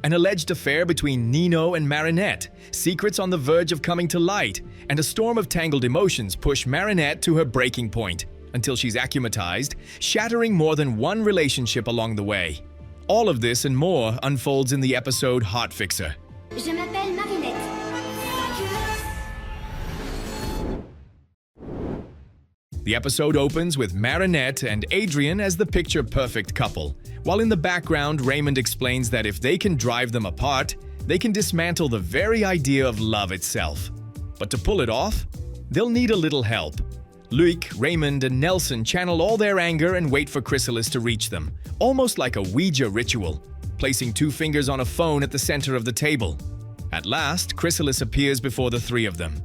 An alleged affair between Nino and Marinette, secrets on the verge of coming to light, and a storm of tangled emotions push Marinette to her breaking point until she's akumatized, shattering more than one relationship along the way. All of this and more unfolds in the episode Heartfixer. Je m'appelle Marinette. The episode opens with Marinette and Adrien as the picture-perfect couple, while in the background Raymond explains that if they can drive them apart, they can dismantle the very idea of love itself. But to pull it off, they'll need a little help. Luc, Raymond, and Nelson channel all their anger and wait for Chrysalis to reach them, almost like a Ouija ritual, placing two fingers on a phone at the center of the table. At last, Chrysalis appears before the three of them.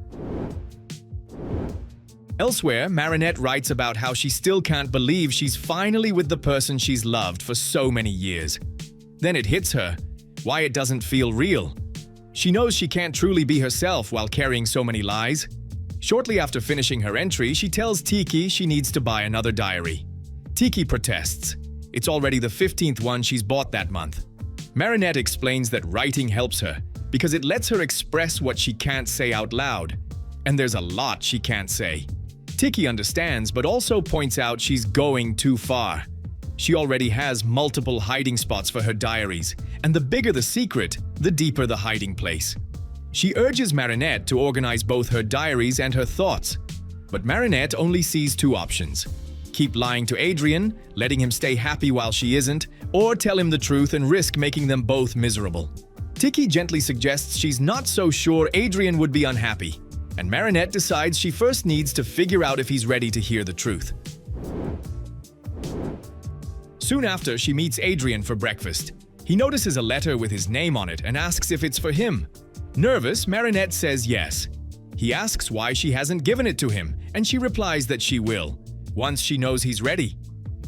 Elsewhere, Marinette writes about how she still can't believe she's finally with the person she's loved for so many years. Then it hits her why it doesn't feel real. She knows she can't truly be herself while carrying so many lies. Shortly after finishing her entry, she tells Tiki she needs to buy another diary. Tiki protests. It's already the 15th one she's bought that month. Marinette explains that writing helps her because it lets her express what she can't say out loud. And there's a lot she can't say. Tiki understands, but also points out she's going too far. She already has multiple hiding spots for her diaries, and the bigger the secret, the deeper the hiding place. She urges Marinette to organize both her diaries and her thoughts, but Marinette only sees two options. Keep lying to Adrien, letting him stay happy while she isn't, or tell him the truth and risk making them both miserable. Tiki gently suggests she's not so sure Adrien would be unhappy, and Marinette decides she first needs to figure out if he's ready to hear the truth. Soon after, she meets Adrien for breakfast. He notices a letter with his name on it and asks if it's for him. Nervous, Marinette says yes. He asks why she hasn't given it to him, and she replies that she will, once she knows he's ready.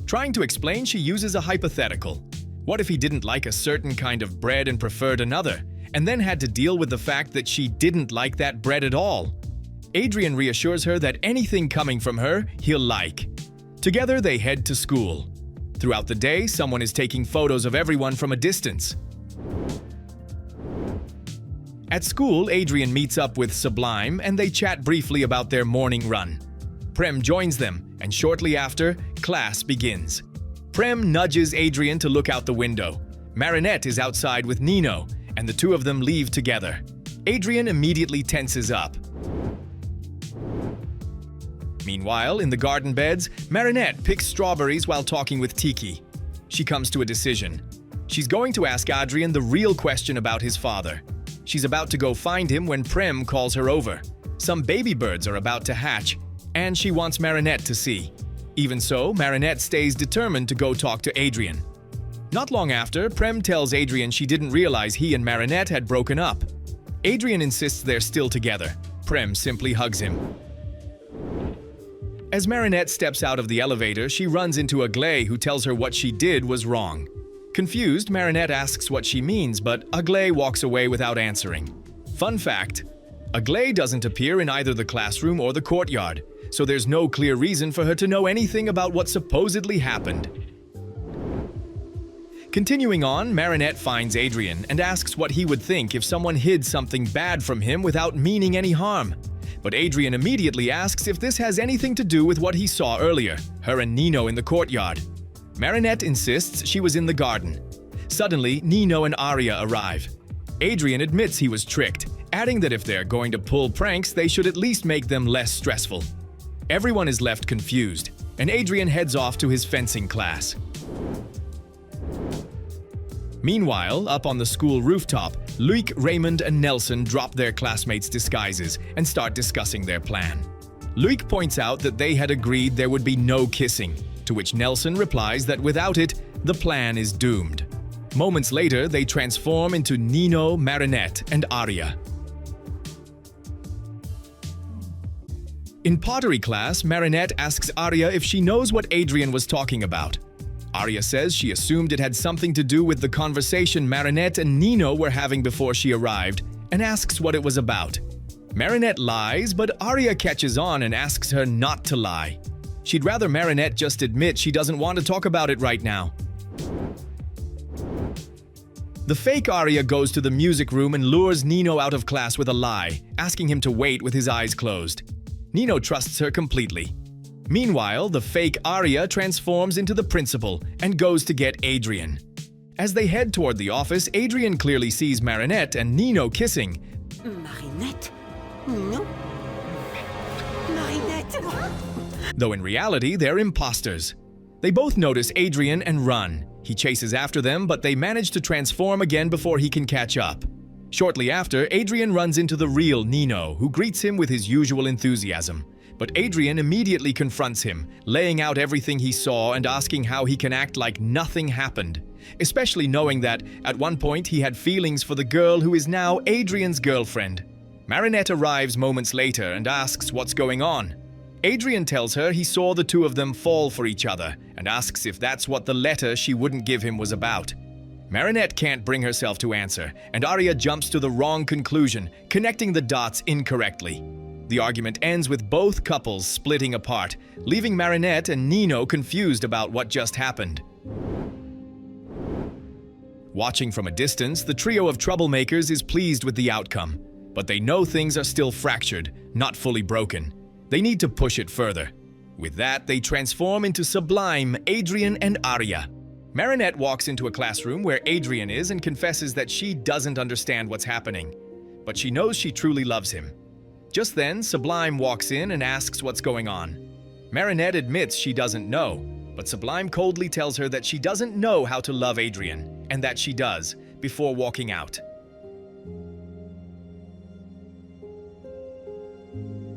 Trying to explain, she uses a hypothetical. What if he didn't like a certain kind of bread and preferred another, and then had to deal with the fact that she didn't like that bread at all? Adrien reassures her that anything coming from her, he'll like. Together, they head to school. Throughout the day, someone is taking photos of everyone from a distance. At school, Adrien meets up with Sublime, and they chat briefly about their morning run. Prem joins them, and shortly after, class begins. Prem nudges Adrien to look out the window. Marinette is outside with Nino, and the two of them leave together. Adrien immediately tenses up. Meanwhile, in the garden beds, Marinette picks strawberries while talking with Tiki. She comes to a decision. She's going to ask Adrien the real question about his father. She's about to go find him when Prem calls her over. Some baby birds are about to hatch, and she wants Marinette to see. Even so, Marinette stays determined to go talk to Adrien. Not long after, Prem tells Adrien she didn't realize he and Marinette had broken up. Adrien insists they're still together. Prem simply hugs him. As Marinette steps out of the elevator, she runs into Aglé, who tells her what she did was wrong. Confused, Marinette asks what she means, but Aglé walks away without answering. Fun fact: Aglé doesn't appear in either the classroom or the courtyard, so there's no clear reason for her to know anything about what supposedly happened. Continuing on, Marinette finds Adrien and asks what he would think if someone hid something bad from him without meaning any harm. But Adrien immediately asks if this has anything to do with what he saw earlier, her and Nino in the courtyard. Marinette insists she was in the garden. Suddenly, Nino and Aria arrive. Adrien admits he was tricked, adding that if they're going to pull pranks, they should at least make them less stressful. Everyone is left confused, and Adrien heads off to his fencing class. Meanwhile, up on the school rooftop, Luc, Raymond, and Nelson drop their classmates' disguises and start discussing their plan. Luc points out that they had agreed there would be no kissing, to which Nelson replies that without it, the plan is doomed. Moments later, they transform into Nino, Marinette, and Aria. In pottery class, Marinette asks Aria if she knows what Adrien was talking about. Aria says she assumed it had something to do with the conversation Marinette and Nino were having before she arrived, and asks what it was about. Marinette lies, but Aria catches on and asks her not to lie. She'd rather Marinette just admit she doesn't want to talk about it right now. The fake Aria goes to the music room and lures Nino out of class with a lie, asking him to wait with his eyes closed. Nino trusts her completely. Meanwhile, the fake Aria transforms into the principal and goes to get Adrian. As they head toward the office, Adrian clearly sees Marinette and Nino kissing. Marinette? No. Marinette? Though in reality, they're imposters. They both notice Adrian and run. He chases after them, but they manage to transform again before he can catch up. Shortly after, Adrian runs into the real Nino, who greets him with his usual enthusiasm. But Adrian immediately confronts him, laying out everything he saw and asking how he can act like nothing happened, especially knowing that, at one point, he had feelings for the girl who is now Adrian's girlfriend. Marinette arrives moments later and asks what's going on. Adrian tells her he saw the two of them fall for each other and asks if that's what the letter she wouldn't give him was about. Marinette can't bring herself to answer, and Aria jumps to the wrong conclusion, connecting the dots incorrectly. The argument ends with both couples splitting apart, leaving Marinette and Nino confused about what just happened. Watching from a distance, the trio of troublemakers is pleased with the outcome, but they know things are still fractured, not fully broken. They need to push it further. With that, they transform into Sublime, Adrian, and Aria. Marinette walks into a classroom where Adrian is and confesses that she doesn't understand what's happening, but she knows she truly loves him. Just then, Sublime walks in and asks what's going on. Marinette admits she doesn't know, but Sublime coldly tells her that she doesn't know how to love Adrian, and that she does, before walking out.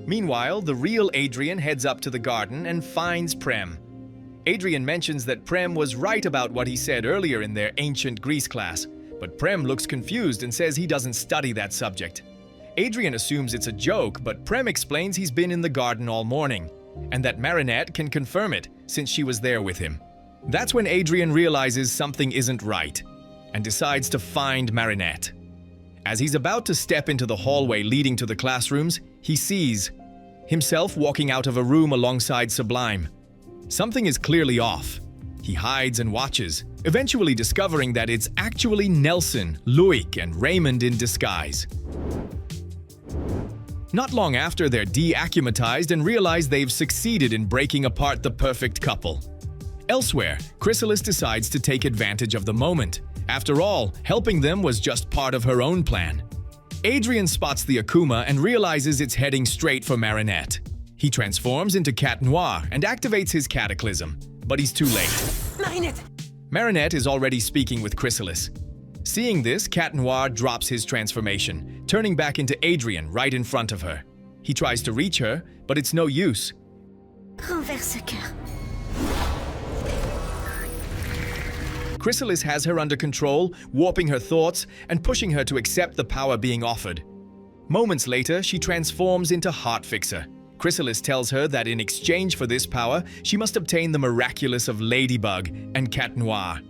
Meanwhile, the real Adrian heads up to the garden and finds Prem. Adrian mentions that Prem was right about what he said earlier in their ancient Greece class, but Prem looks confused and says he doesn't study that subject. Adrian assumes it's a joke, but Prem explains he's been in the garden all morning, and that Marinette can confirm it since she was there with him. That's when Adrian realizes something isn't right and decides to find Marinette. As he's about to step into the hallway leading to the classrooms, he sees himself walking out of a room alongside Sublime. Something is clearly off. He hides and watches, eventually discovering that it's actually Nelson, Loic, and Raymond in disguise. Not long after, they're de-Akumatized and realize they've succeeded in breaking apart the perfect couple. Elsewhere, Chrysalis decides to take advantage of the moment. After all, helping them was just part of her own plan. Adrian spots the Akuma and realizes it's heading straight for Marinette. He transforms into Cat Noir and activates his cataclysm, but he's too late. Marinette! Marinette is already speaking with Chrysalis. Seeing this, Cat Noir drops his transformation, turning back into Adrian right in front of her. He tries to reach her, but it's no use. Renverse ce cœur. Chrysalis has her under control, warping her thoughts and pushing her to accept the power being offered. Moments later, she transforms into Heartfixer. Chrysalis tells her that in exchange for this power, she must obtain the Miraculous of Ladybug and Cat Noir,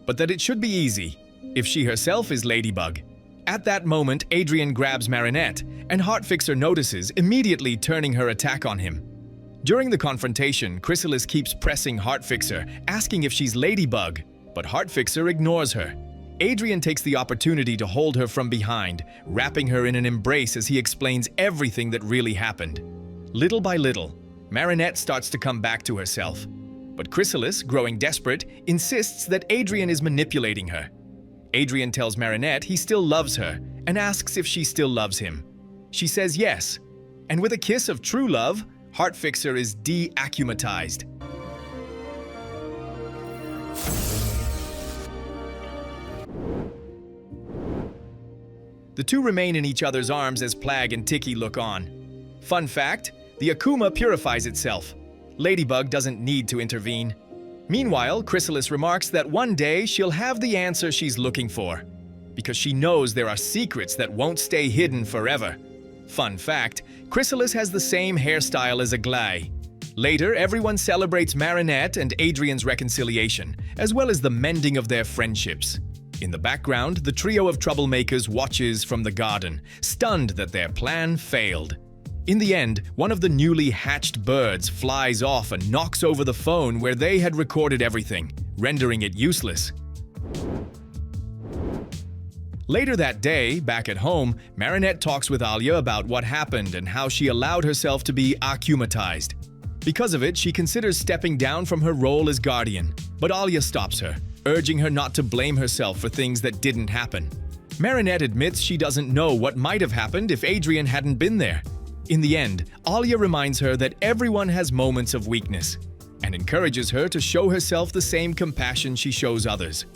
but that it should be easy, if she herself is Ladybug. At that moment, Adrian grabs Marinette, and Heartfixer notices, immediately turning her attack on him. During the confrontation, Chrysalis keeps pressing Heartfixer, asking if she's Ladybug, but Heartfixer ignores her. Adrian takes the opportunity to hold her from behind, wrapping her in an embrace as he explains everything that really happened. Little by little, Marinette starts to come back to herself. But Chrysalis, growing desperate, insists that Adrian is manipulating her. Adrian tells Marinette he still loves her and asks if she still loves him. She says yes, and with a kiss of true love, Heartfixer is de-Akumatized. The two remain in each other's arms as Plag and Tiki look on. Fun fact, the Akuma purifies itself. Ladybug doesn't need to intervene. Meanwhile, Chrysalis remarks that one day she'll have the answer she's looking for, because she knows there are secrets that won't stay hidden forever. Fun fact, Chrysalis has the same hairstyle as Aglaé. Later, everyone celebrates Marinette and Adrian's reconciliation, as well as the mending of their friendships. In the background, the trio of troublemakers watches from the garden, stunned that their plan failed. In the end, one of the newly hatched birds flies off and knocks over the phone where they had recorded everything, rendering it useless. Later that day, back at home, Marinette talks with Alia about what happened and how she allowed herself to be akumatized. Because of it, she considers stepping down from her role as guardian, but Alia stops her, urging her not to blame herself for things that didn't happen. Marinette admits she doesn't know what might have happened if Adrian hadn't been there. In the end, Alia reminds her that everyone has moments of weakness and encourages her to show herself the same compassion she shows others.